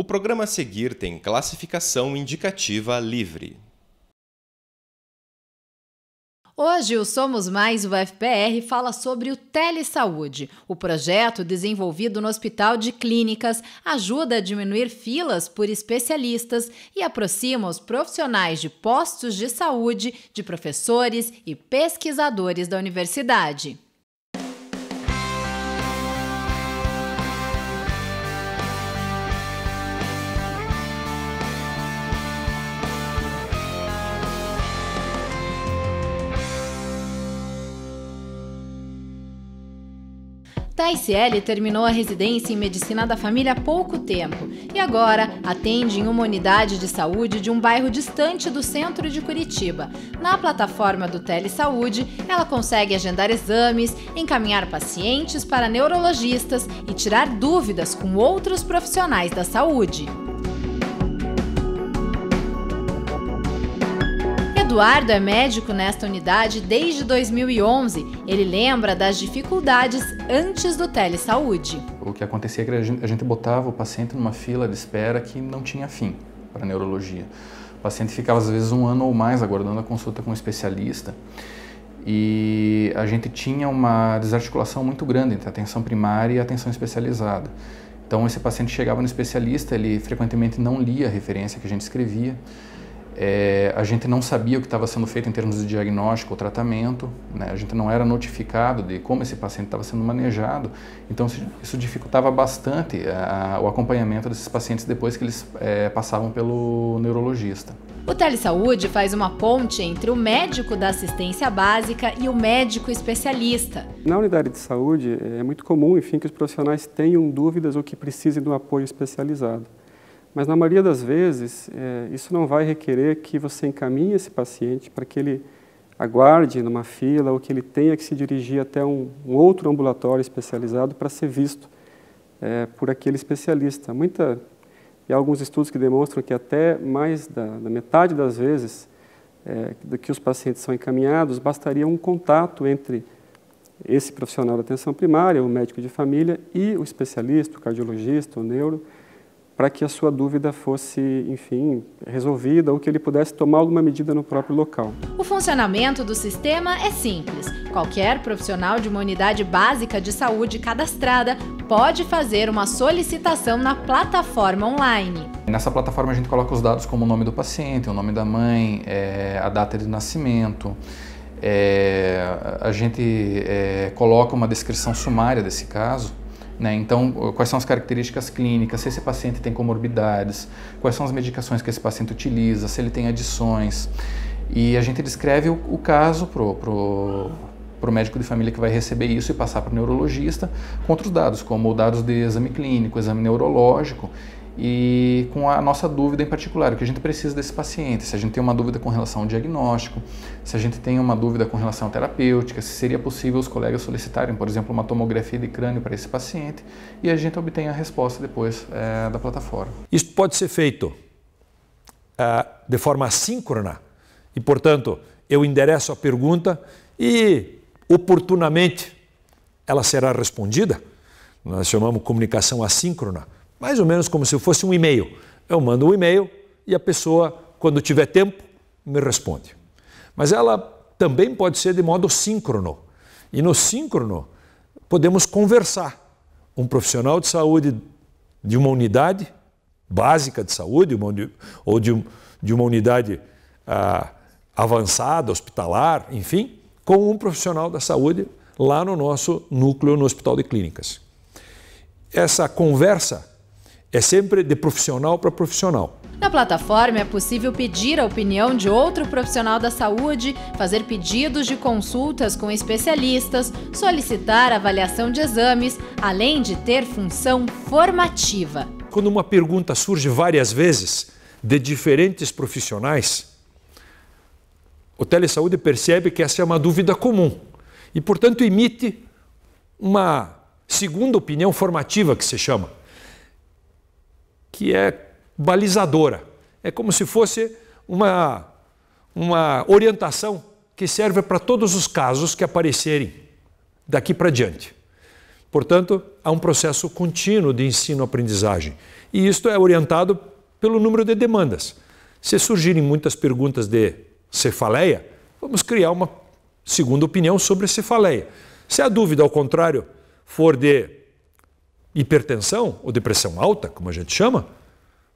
O programa a seguir tem classificação indicativa livre. Hoje o Somos Mais UFPR fala sobre o Telesaúde. O projeto, desenvolvido no Hospital de Clínicas, ajuda a diminuir filas por especialistas e aproxima os profissionais de postos de saúde de professores e pesquisadores da universidade. Taiciele terminou a residência em Medicina da Família há pouco tempo e agora atende em uma unidade de saúde de um bairro distante do centro de Curitiba. Na plataforma do Telesaúde, ela consegue agendar exames, encaminhar pacientes para neurologistas e tirar dúvidas com outros profissionais da saúde. Eduardo é médico nesta unidade desde 2011. Ele lembra das dificuldades antes do Telesaúde. O que acontecia é que a gente botava o paciente numa fila de espera que não tinha fim para neurologia. O paciente ficava às vezes 1 ano ou mais aguardando a consulta com um especialista e a gente tinha uma desarticulação muito grande entre a atenção primária e a atenção especializada. Então esse paciente chegava no especialista, ele frequentemente não lia a referência que a gente escrevia. A gente não sabia o que estava sendo feito em termos de diagnóstico ou tratamento, né? A gente não era notificado de como esse paciente estava sendo manejado, então isso dificultava bastante o acompanhamento desses pacientes depois que eles passavam pelo neurologista. O Telesaúde faz uma ponte entre o médico da assistência básica e o médico especialista. Na unidade de saúde é muito comum, enfim, que os profissionais tenham dúvidas ou que precisem de um apoio especializado. Mas na maioria das vezes, isso não vai requerer que você encaminhe esse paciente para que ele aguarde numa fila ou que ele tenha que se dirigir até um outro ambulatório especializado para ser visto por aquele especialista. E há alguns estudos que demonstram que até mais da metade das vezes do que os pacientes são encaminhados, bastaria um contato entre esse profissional da atenção primária, o médico de família, e o especialista, o cardiologista, o neuro, para que a sua dúvida fosse, enfim, resolvida ou que ele pudesse tomar alguma medida no próprio local. O funcionamento do sistema é simples. Qualquer profissional de uma unidade básica de saúde cadastrada pode fazer uma solicitação na plataforma online. Nessa plataforma a gente coloca os dados como o nome do paciente, o nome da mãe, a data de nascimento. A gente coloca uma descrição sumária desse caso. Então, quais são as características clínicas, se esse paciente tem comorbidades, quais são as medicações que esse paciente utiliza, se ele tem adições. E a gente descreve o caso para o médico de família que vai receber isso e passar para o neurologista com outros dados, como dados de exame clínico, exame neurológico e com a nossa dúvida em particular, o que a gente precisa desse paciente, se a gente tem uma dúvida com relação ao diagnóstico, se a gente tem uma dúvida com relação à terapêutica, se seria possível os colegas solicitarem, por exemplo, uma tomografia de crânio para esse paciente e a gente obtém a resposta depois da plataforma. Isso pode ser feito de forma assíncrona e, portanto, eu endereço a pergunta e, oportunamente, ela será respondida. Nós chamamos comunicação assíncrona. Mais ou menos como se fosse um e-mail. Eu mando um e-mail e a pessoa, quando tiver tempo, me responde. Mas ela também pode ser de modo síncrono. E no síncrono, podemos conversar. Um profissional de saúde de uma unidade básica de saúde ou de uma unidade avançada, hospitalar, enfim, com um profissional da saúde lá no nosso núcleo no Hospital de Clínicas. Essa conversa é sempre de profissional para profissional. Na plataforma é possível pedir a opinião de outro profissional da saúde, fazer pedidos de consultas com especialistas, solicitar avaliação de exames, além de ter função formativa. Quando uma pergunta surge várias vezes de diferentes profissionais, o Telesaúde percebe que essa é uma dúvida comum e, portanto, emite uma segunda opinião formativa, que se chama, que é balizadora. É como se fosse uma orientação que serve para todos os casos que aparecerem daqui para diante. Portanto, há um processo contínuo de ensino-aprendizagem. E isto é orientado pelo número de demandas. Se surgirem muitas perguntas de cefaleia, vamos criar uma segunda opinião sobre cefaleia. Se a dúvida, ao contrário, for de hipertensão ou de pressão alta, como a gente chama,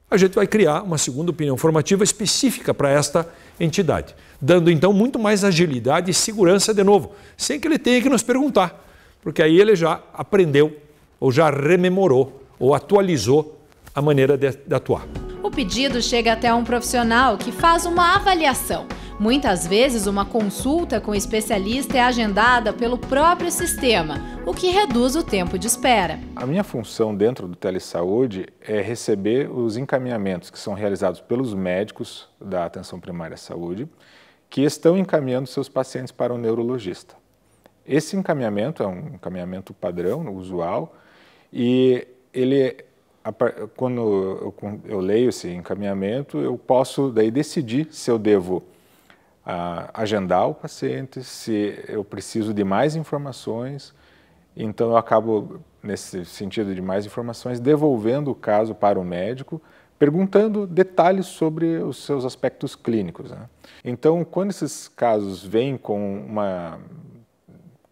a gente vai criar uma segunda opinião formativa específica para esta entidade, dando então muito mais agilidade e segurança de novo, sem que ele tenha que nos perguntar, porque aí ele já aprendeu, ou já rememorou, ou atualizou a maneira de atuar. O pedido chega até um profissional que faz uma avaliação. Muitas vezes, uma consulta com o especialista é agendada pelo próprio sistema, o que reduz o tempo de espera. A minha função dentro do Telesaúde é receber os encaminhamentos que são realizados pelos médicos da Atenção Primária à Saúde, que estão encaminhando seus pacientes para o neurologista. Esse encaminhamento é um encaminhamento padrão, usual, e quando eu leio esse encaminhamento, eu posso daí decidir se eu devo agendar o paciente, se eu preciso de mais informações. Então eu acabo, nesse sentido de mais informações, devolvendo o caso para o médico, perguntando detalhes sobre os seus aspectos clínicos, né? Então, quando esses casos vêm com uma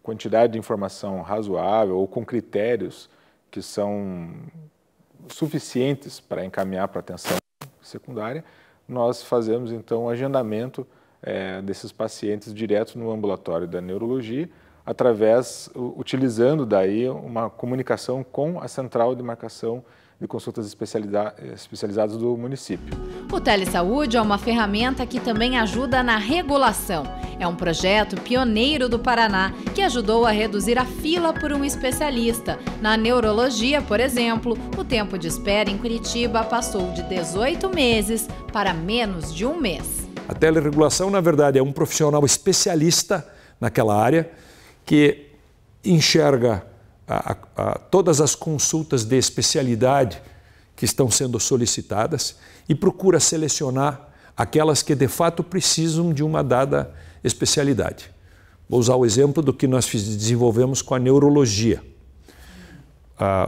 quantidade de informação razoável ou com critérios que são suficientes para encaminhar para atenção secundária, nós fazemos então o agendamento desses pacientes direto no ambulatório da neurologia, utilizando daí uma comunicação com a central de marcação de consultas especializadas do município. O Telesaúde é uma ferramenta que também ajuda na regulação. É um projeto pioneiro do Paraná que ajudou a reduzir a fila por um especialista. Na neurologia, por exemplo, o tempo de espera em Curitiba passou de 18 meses para menos de um mês. A teleregulação, na verdade, é um profissional especialista naquela área que enxerga todas as consultas de especialidade que estão sendo solicitadas e procura selecionar aquelas que de fato precisam de uma dada especialidade. Vou usar o exemplo do que nós desenvolvemos com a neurologia.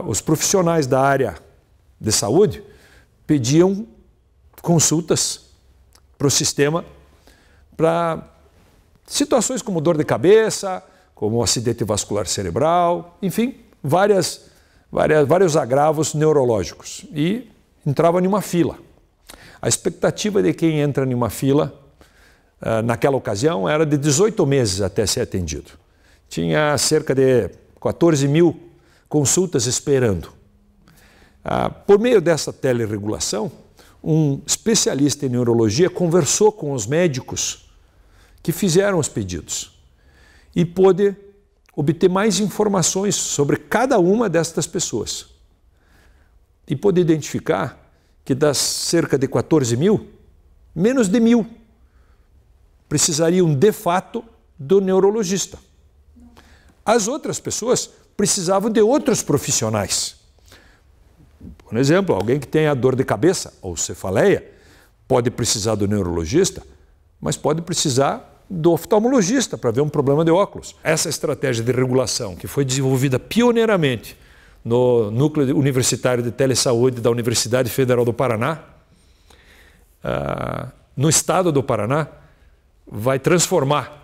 Os profissionais da área de saúde pediam consultas para o sistema para situações como dor de cabeça, como acidente vascular cerebral, enfim, vários agravos neurológicos. E entrava em uma fila. A expectativa de quem entra em uma fila, naquela ocasião, era de 18 meses até ser atendido. Tinha cerca de 14 mil consultas esperando. Por meio dessa teleregulação, um especialista em neurologia conversou com os médicos que fizeram os pedidos e pôde obter mais informações sobre cada uma destas pessoas. E pôde identificar que das cerca de 14 mil, menos de 1.000 precisariam de fato do neurologista. As outras pessoas precisavam de outros profissionais. Por exemplo, alguém que tenha dor de cabeça ou cefaleia pode precisar do neurologista, mas pode precisar do oftalmologista para ver um problema de óculos. Essa estratégia de regulação que foi desenvolvida pioneiramente no Núcleo Universitário de Telesaúde da Universidade Federal do Paraná, no estado do Paraná, vai transformar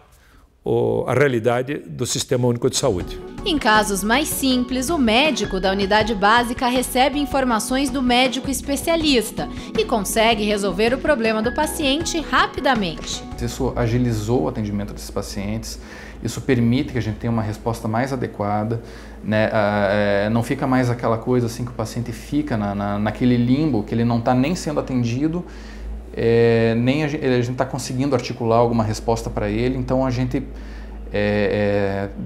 a realidade do Sistema Único de Saúde. Em casos mais simples, o médico da unidade básica recebe informações do médico especialista e consegue resolver o problema do paciente rapidamente. Isso agilizou o atendimento desses pacientes, isso permite que a gente tenha uma resposta mais adequada, né? Não fica mais aquela coisa assim que o paciente fica naquele limbo, que ele não está nem sendo atendido, nem a gente está conseguindo articular alguma resposta para ele, então a gente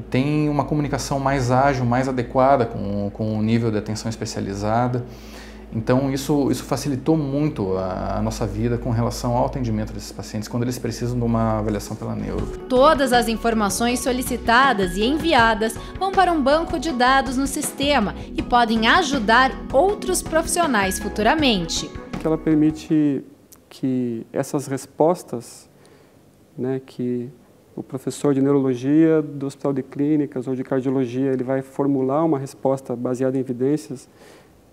tem uma comunicação mais ágil, mais adequada com o nível de atenção especializada. Então isso facilitou muito a nossa vida com relação ao atendimento desses pacientes quando eles precisam de uma avaliação pela neuro. Todas as informações solicitadas e enviadas vão para um banco de dados no sistema e podem ajudar outros profissionais futuramente. Ela permite que essas respostas, né, que o professor de neurologia do Hospital de Clínicas ou de cardiologia, ele vai formular uma resposta baseada em evidências,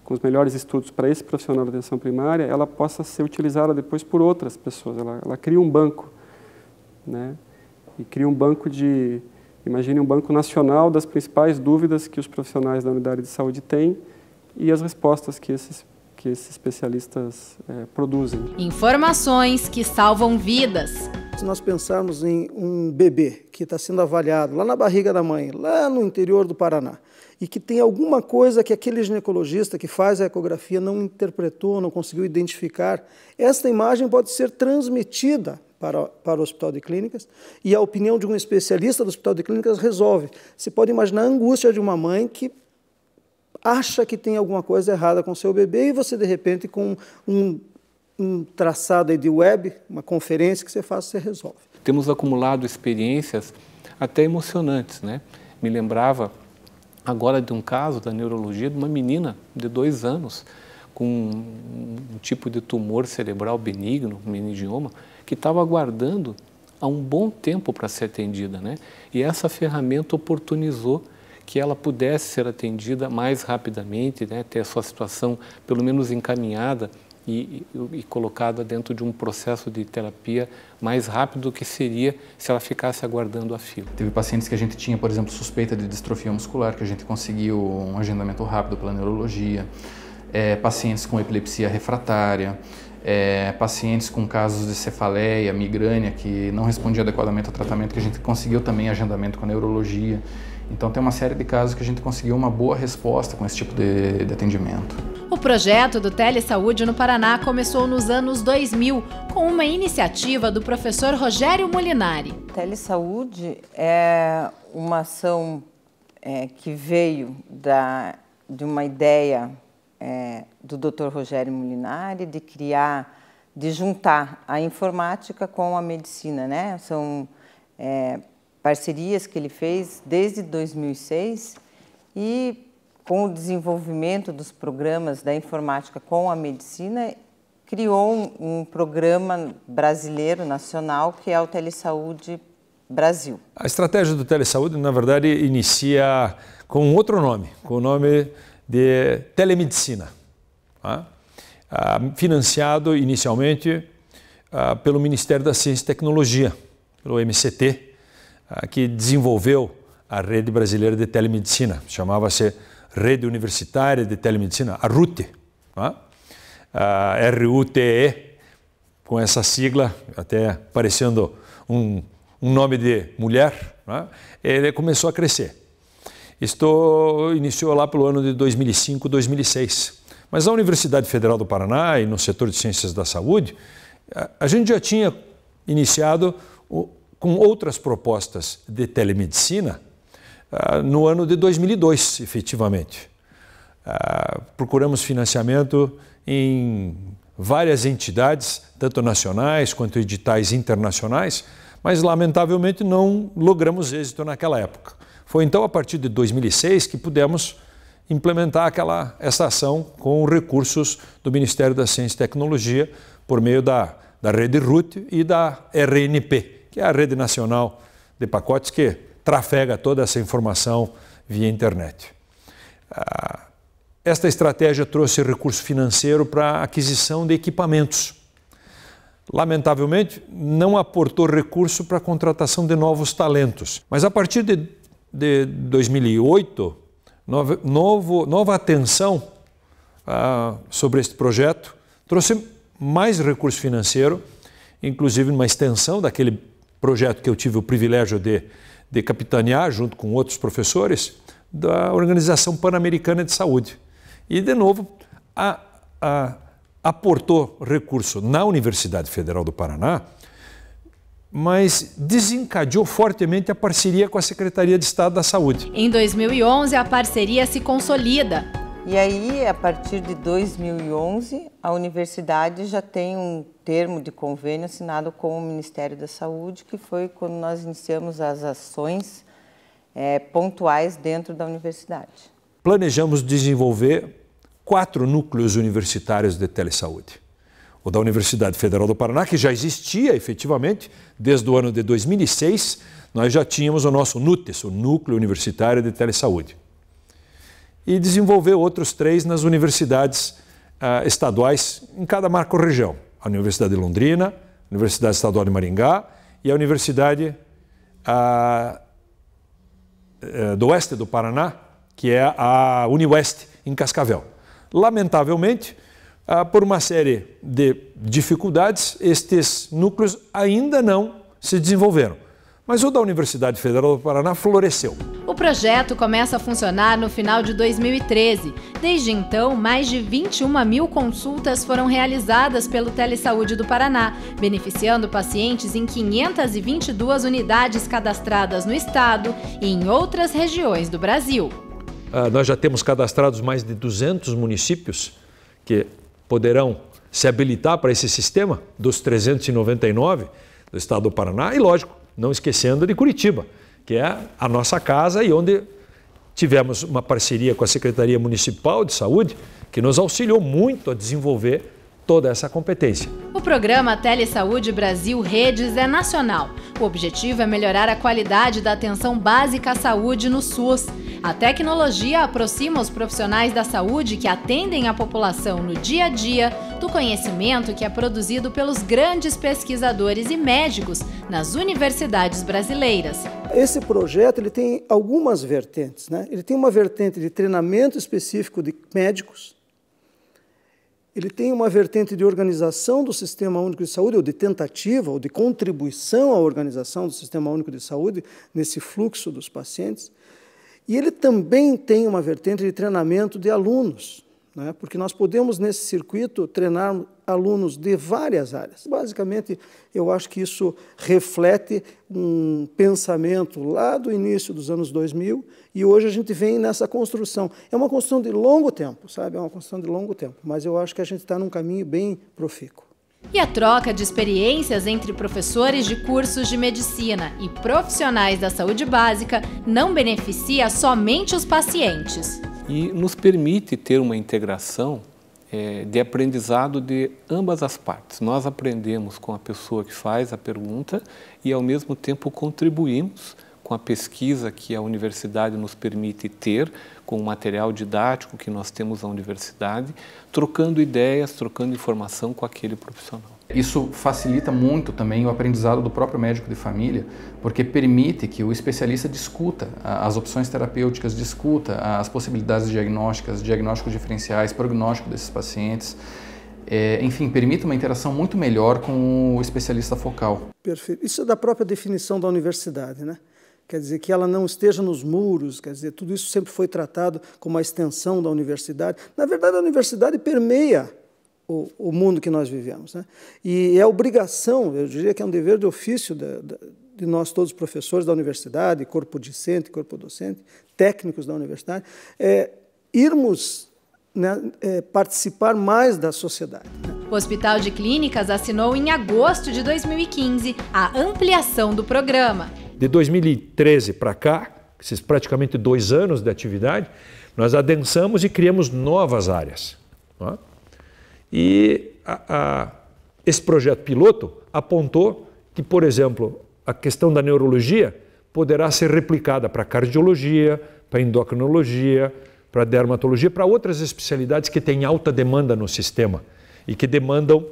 com os melhores estudos para esse profissional da atenção primária, ela possa ser utilizada depois por outras pessoas. Ela cria um banco, né? E cria um banco imagine um banco nacional das principais dúvidas que os profissionais da unidade de saúde têm e as respostas que esses especialistas produzem. Informações que salvam vidas. Se nós pensarmos em um bebê que está sendo avaliado lá na barriga da mãe, lá no interior do Paraná, e que tem alguma coisa que aquele ginecologista que faz a ecografia não interpretou, não conseguiu identificar, esta imagem pode ser transmitida para o Hospital de Clínicas e a opinião de um especialista do Hospital de Clínicas resolve. Você pode imaginar a angústia de uma mãe que acha que tem alguma coisa errada com seu bebê e você, de repente, com um traçado aí de web, uma conferência que você faz, você resolve. Temos acumulado experiências até emocionantes, né? Me lembrava agora de um caso da neurologia de uma menina de 2 anos com um tipo de tumor cerebral benigno, meningioma, que estava aguardando há um bom tempo para ser atendida, né? E essa ferramenta oportunizou que ela pudesse ser atendida mais rapidamente, né? Ter a sua situação pelo menos encaminhada e colocada dentro de um processo de terapia mais rápido do que seria se ela ficasse aguardando a fila. Teve pacientes que a gente tinha, por exemplo, suspeita de distrofia muscular, que a gente conseguiu um agendamento rápido pela neurologia, pacientes com epilepsia refratária, pacientes com casos de cefaleia, migrânia, que não respondiam adequadamente ao tratamento, que a gente conseguiu também agendamento com a neurologia. Então tem uma série de casos que a gente conseguiu uma boa resposta com esse tipo de atendimento. O projeto do Telesaúde no Paraná começou nos anos 2000, com uma iniciativa do professor Rogério Molinari. Telesaúde é uma ação que veio de uma ideia do Dr. Rogério Molinari de juntar a informática com a medicina, né? São parcerias que ele fez desde 2006 e com o desenvolvimento dos programas da informática com a medicina, criou um programa brasileiro, nacional, que é o Telesaúde Brasil. A estratégia do Telesaúde, na verdade, inicia com outro nome, com o nome de telemedicina, tá? Financiado inicialmente pelo Ministério da Ciência e Tecnologia, pelo MCT, que desenvolveu a Rede Brasileira de Telemedicina, chamava-se Rede Universitária de Telemedicina, a RUTE, tá? RUTE, com essa sigla, até parecendo um nome de mulher, tá? Ele começou a crescer. Isto iniciou lá pelo ano de 2005, 2006. Mas a Universidade Federal do Paraná e no setor de Ciências da Saúde, a gente já tinha iniciado com outras propostas de telemedicina no ano de 2002, efetivamente. Procuramos financiamento em várias entidades, tanto nacionais quanto editais internacionais, mas lamentavelmente não logramos êxito naquela época. Foi então a partir de 2006 que pudemos implementar essa ação com recursos do Ministério da Ciência e Tecnologia por meio da rede RUT e da RNP, que é a Rede Nacional de Pacotes que trafega toda essa informação via internet. Esta estratégia trouxe recurso financeiro para a aquisição de equipamentos. Lamentavelmente, não aportou recurso para a contratação de novos talentos. Mas a partir de 2008, nova atenção sobre este projeto trouxe mais recurso financeiro, inclusive uma extensão daquele projeto que eu tive o privilégio de capitanear, junto com outros professores, da Organização Pan-Americana de Saúde. E, de novo, aportou recurso na Universidade Federal do Paraná, mas desencadeou fortemente a parceria com a Secretaria de Estado da Saúde. Em 2011, a parceria se consolida. E aí, a partir de 2011, a universidade já tem um termo de convênio assinado com o Ministério da Saúde, que foi quando nós iniciamos as ações pontuais dentro da universidade. Planejamos desenvolver 4 núcleos universitários de telesaúde. o da Universidade Federal do Paraná, que já existia efetivamente desde o ano de 2006, nós já tínhamos o nosso NUTES, o Núcleo Universitário de Telesaúde. E desenvolveu outros 3 nas universidades estaduais em cada macro-região. A Universidade de Londrina, a Universidade Estadual de Maringá e a Universidade do Oeste do Paraná, que é a Uniwest, em Cascavel. Lamentavelmente, por uma série de dificuldades, estes núcleos ainda não se desenvolveram. Mas o da Universidade Federal do Paraná floresceu. O projeto começa a funcionar no final de 2013. Desde então, mais de 21 mil consultas foram realizadas pelo Telesaúde do Paraná, beneficiando pacientes em 522 unidades cadastradas no estado e em outras regiões do Brasil. Nós já temos cadastrados mais de 200 municípios que poderão se habilitar para esse sistema, dos 399 do estado do Paraná, e lógico, não esquecendo de Curitiba, que é a nossa casa e onde tivemos uma parceria com a Secretaria Municipal de Saúde, que nos auxiliou muito a desenvolver toda essa competência. O programa Telesaúde Brasil Redes é nacional. O objetivo é melhorar a qualidade da atenção básica à saúde no SUS. A tecnologia aproxima os profissionais da saúde que atendem a população no dia a dia do conhecimento que é produzido pelos grandes pesquisadores e médicos nas universidades brasileiras. Esse projeto ele tem algumas vertentes, né? Ele tem uma vertente de treinamento específico de médicos, ele tem uma vertente de organização do Sistema Único de Saúde, ou de tentativa, ou de contribuição à organização do Sistema Único de Saúde, nesse fluxo dos pacientes. E ele também tem uma vertente de treinamento de alunos, né? Porque nós podemos, nesse circuito, treinar alunos de várias áreas. Basicamente, eu acho que isso reflete um pensamento lá do início dos anos 2000 e hoje a gente vem nessa construção. É uma construção de longo tempo, sabe? É uma construção de longo tempo, mas eu acho que a gente está num caminho bem profícuo. E a troca de experiências entre professores de cursos de medicina e profissionais da saúde básica não beneficia somente os pacientes. E nos permite ter uma integração de aprendizado de ambas as partes. Nós aprendemos com a pessoa que faz a pergunta e, ao mesmo tempo, contribuímos com a pesquisa que a universidade nos permite ter, com o material didático que nós temos na universidade, trocando ideias, trocando informação com aquele profissional. Isso facilita muito também o aprendizado do próprio médico de família, porque permite que o especialista discuta as opções terapêuticas, discuta as possibilidades diagnósticas, diagnósticos diferenciais, prognóstico desses pacientes. Enfim, permite uma interação muito melhor com o especialista focal. Perfeito. Isso é da própria definição da universidade, né? Quer dizer, que ela não esteja nos muros, quer dizer, tudo isso sempre foi tratado como uma extensão da universidade. Na verdade, a universidade permeia o mundo que nós vivemos, né? E é obrigação, eu diria que é um dever de ofício de nós todos professores da universidade, corpo discente, corpo docente, técnicos da universidade, irmos, né, participar mais da sociedade, né? O Hospital de Clínicas assinou em agosto de 2015 a ampliação do programa. De 2013 para cá, esses praticamente 2 anos de atividade, nós adensamos e criamos novas áreas, não é? E esse projeto piloto apontou que, por exemplo, a questão da neurologia poderá ser replicada para cardiologia, para endocrinologia, para dermatologia, para outras especialidades que têm alta demanda no sistema e que demandam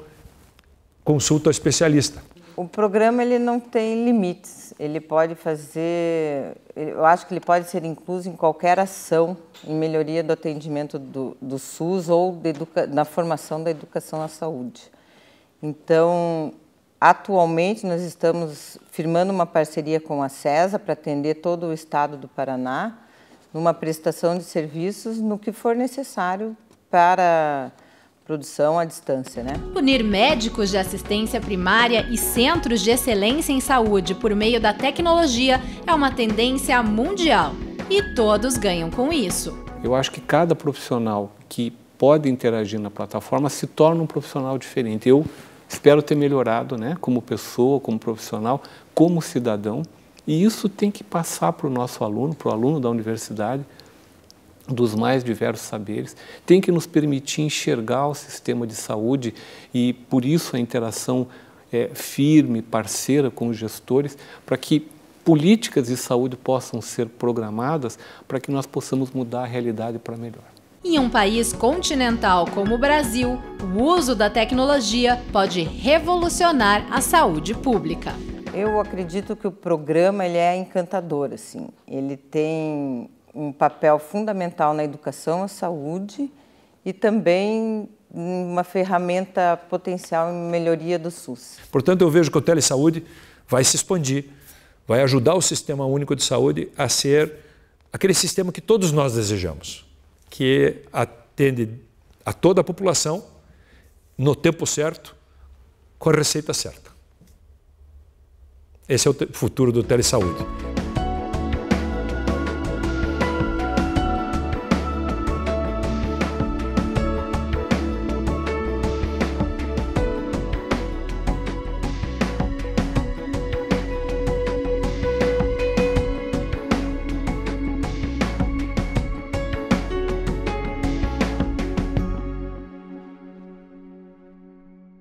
consulta ao especialista. O programa ele não tem limites, ele pode fazer, eu acho que ele pode ser incluso em qualquer ação em melhoria do atendimento do SUS ou na formação da educação à saúde. Então, atualmente nós estamos firmando uma parceria com a CESA para atender todo o estado do Paraná, numa prestação de serviços no que for necessário para produção à distância, né? Unir médicos de assistência primária e centros de excelência em saúde por meio da tecnologia é uma tendência mundial e todos ganham com isso. Eu acho que cada profissional que pode interagir na plataforma se torna um profissional diferente. Eu espero ter melhorado, né, como pessoa, como profissional, como cidadão, e isso tem que passar para o nosso aluno, para o aluno da universidade, dos mais diversos saberes, tem que nos permitir enxergar o sistema de saúde e, por isso, a interação firme, parceira com os gestores, para que políticas de saúde possam ser programadas para que nós possamos mudar a realidade para melhor. Em um país continental como o Brasil, o uso da tecnologia pode revolucionar a saúde pública. Eu acredito que o programa ele é encantador, assim. Ele tem um papel fundamental na educação à saúde e também uma ferramenta potencial em melhoria do SUS. Portanto, eu vejo que o telesaúde vai se expandir, vai ajudar o Sistema Único de Saúde a ser aquele sistema que todos nós desejamos, que atende a toda a população no tempo certo, com a receita certa. Esse é o futuro do telesaúde.